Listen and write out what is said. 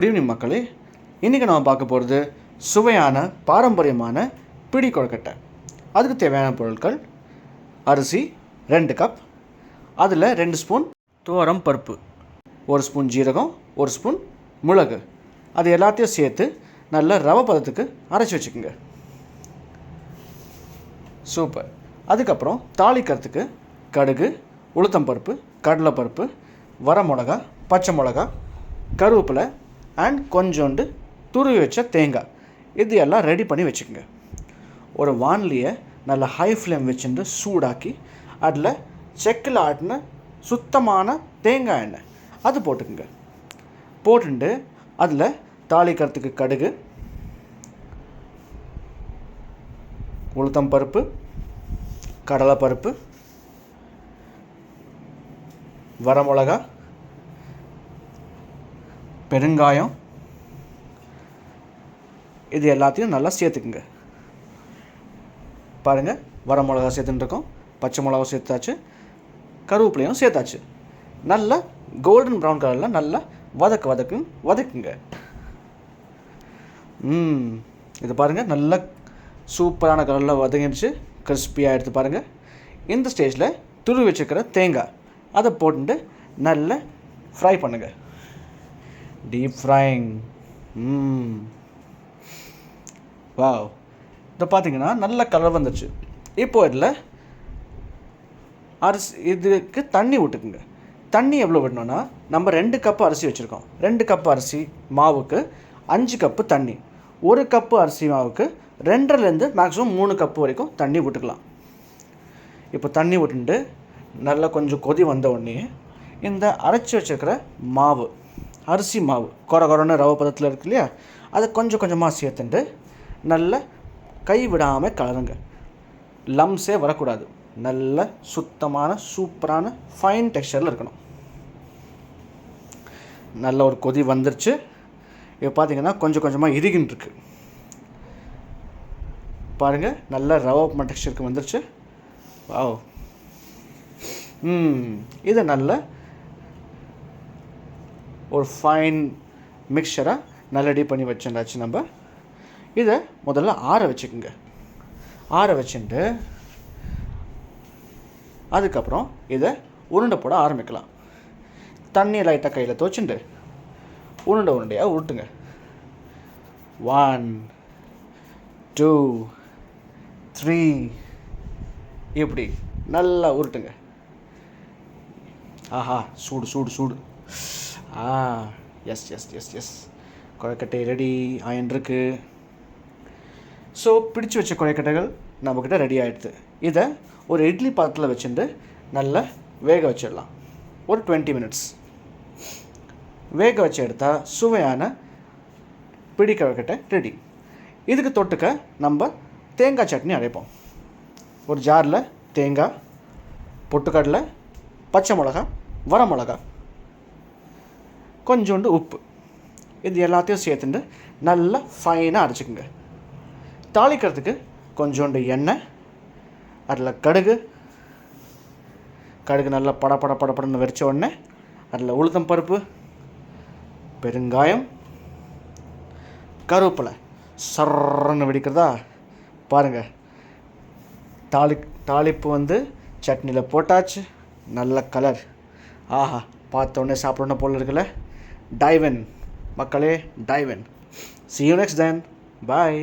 Good evening மக்களே. இன்றைக்கி நம்ம பார்க்க போகிறது சுவையான பாரம்பரியமான பிடி கொழுக்கட்டை. அதுக்கு தேவையான பொருட்கள்: அரிசி 2 கப், அதில் 2 ஸ்பூன் துவரம் பருப்பு, 1 ஸ்பூன் ஜீரகம், 1 ஸ்பூன் மிளகு, அது எல்லாத்தையும் சேர்த்து நல்ல ரவை பதத்துக்கு அரைச்சி வச்சுக்கோங்க. சூப்பர். அதுக்கப்புறம் தாளிக்கிறதுக்கு கடுகு, உளுத்தம்பருப்பு, கடலைப்பருப்பு, வரமிளகா, பச்சை மிளகா, கருவேப்பிலை அண்ட் கொஞ்சோண்டு துருவி வச்ச தேங்காய், இது எல்லாம் ரெடி பண்ணி வச்சுக்கோங்க. ஒரு வானலியை நல்லா ஹை ஃப்ளேம் வச்சுட்டு சூடாக்கி அதில் செக்கில் ஆட்டின சுத்தமான தேங்காய் எண்ணெய் அது போட்டுக்குங்க. போட்டுட்டு அதில் தாளிக்கிறதுக்கு கடுகு, உளுத்தம்பருப்பு, கடலைப்பருப்பு, வரமிளகா, பெருங்காயம், இது எல்லாத்தையும் நல்லா சேர்த்துக்குங்க. பாருங்கள், வரமிளகா சேர்த்துட்டுருக்கோம், பச்சை மிளகா சேர்த்தாச்சு, கருவேப்பிலையும் சேர்த்தாச்சு. நல்லா கோல்டன் ப்ரௌன் கலரில் நல்லா வதக்குங்க. இது பாருங்கள், நல்லா சூப்பரான கலரில் வதங்கிடுச்சு, கிறிஸ்பியாக எடுத்து பாருங்கள். இந்த ஸ்டேஜில் துருவி வச்சுக்கிற தேங்காய் அதை போட்டு நல்லா ஃப்ரை பண்ணுங்கள். Deep frying. வாவ், இதை பார்த்தீங்கன்னா நல்ல கலர் வந்துடுச்சு. இப்போ இதில் இதுக்கு தண்ணி விட்டுக்குங்க. தண்ணி எவ்வளோ விடணும்னா, நம்ம 2 கப்பு அரிசி வச்சுருக்கோம். 2 கப்பு அரிசி மாவுக்கு 5 கப்பு தண்ணி. 1 கப்பு அரிசி மாவுக்கு 2லேருந்து மேக்ஸிமம் 3 கப்பு வரைக்கும் தண்ணி விட்டுக்கலாம். இப்போ தண்ணி விட்டுட்டு நல்லா கொஞ்சம் கொதி வந்த உடனே இந்த அரைச்சி வச்சுருக்கிற மாவு, அரிசி மாவு கொரன்னு ரவை பதத்தில் இருக்கு இல்லையா, அதை கொஞ்சம் கொஞ்சமாக சேர்த்துட்டு நல்லா கை விடாமல் கலருங்க. லம்ஸே வரக்கூடாது. நல்ல சுத்தமான சூப்பரான ஃபைன் டெக்ஸ்சரில் இருக்கணும். நல்ல ஒரு கொதி வந்துருச்சு. இப்போ பார்த்தீங்கன்னா கொஞ்சம் கொஞ்சமாக இறுகின்னு இருக்கு. பாருங்கள், நல்ல ரவை டெக்ஸ்சருக்கு வந்துருச்சு. வாவ். இதை நல்ல ஒரு ஃபைன் மிக்சராக நல்லா ரெடி பண்ணி வச்சுருந்தாச்சு. நம்ம இதை முதல்ல ஆற வச்சுக்கோங்க. ஆற வச்சுட்டு அதுக்கப்புறம் இதை உருண்டை போட ஆரம்பிக்கலாம். தண்ணியை லைட்டாக கையில் துவச்சுட்டு உருண்டையாக உருட்டுங்க. 1 2 3 இப்படி நல்லா உருட்டுங்க. ஆஹா, சூடு. எஸ் கொழுக்கட்டை ரெடி ஆயின்ருக்கு. ஸோ பிடிச்சி வச்ச கொழுக்கட்டைகள் நம்மக்கிட்ட ரெடி ஆகிடுது. இதை ஒரு இட்லி பாத்திரத்தில் வச்சுட்டு நல்லா வேக வச்சிடலாம். ஒரு 20 மினிட்ஸ் வேக வச்சு எடுத்தால் சுவையான பிடி கொழுக்கட்டை ரெடி. இதுக்கு தொட்டுக்க நம்ம தேங்காய் சட்னி அரைப்போம். ஒரு ஜாரில் தேங்காய், பொட்டுக்கடலை, பச்சை மிளகா, வரமிளகா, கொஞ்சோண்டு உப்பு, இது எல்லாத்தையும் சேர்த்துட்டு நல்லா ஃபைனாக அரைச்சிக்கோங்க. தாளிக்கிறதுக்கு கொஞ்சோண்டு எண்ணெய், அதில் கடுகு நல்லா படப்படன்னு வெடித்த உடனே அதில் உளுத்தம் பருப்பு, பெருங்காயம், கருவேப்பிலை சர்ன்னு வெடிக்கிறதா பாருங்கள். தாளிப்பு சட்னியில் போட்டாச்சு. நல்ல கலர். ஆஹா, பார்த்தோன்னே சாப்பிடணும் போல் இருக்குல்ல. டைவ் இன் மக்களே, dive in. See you next then. Bye.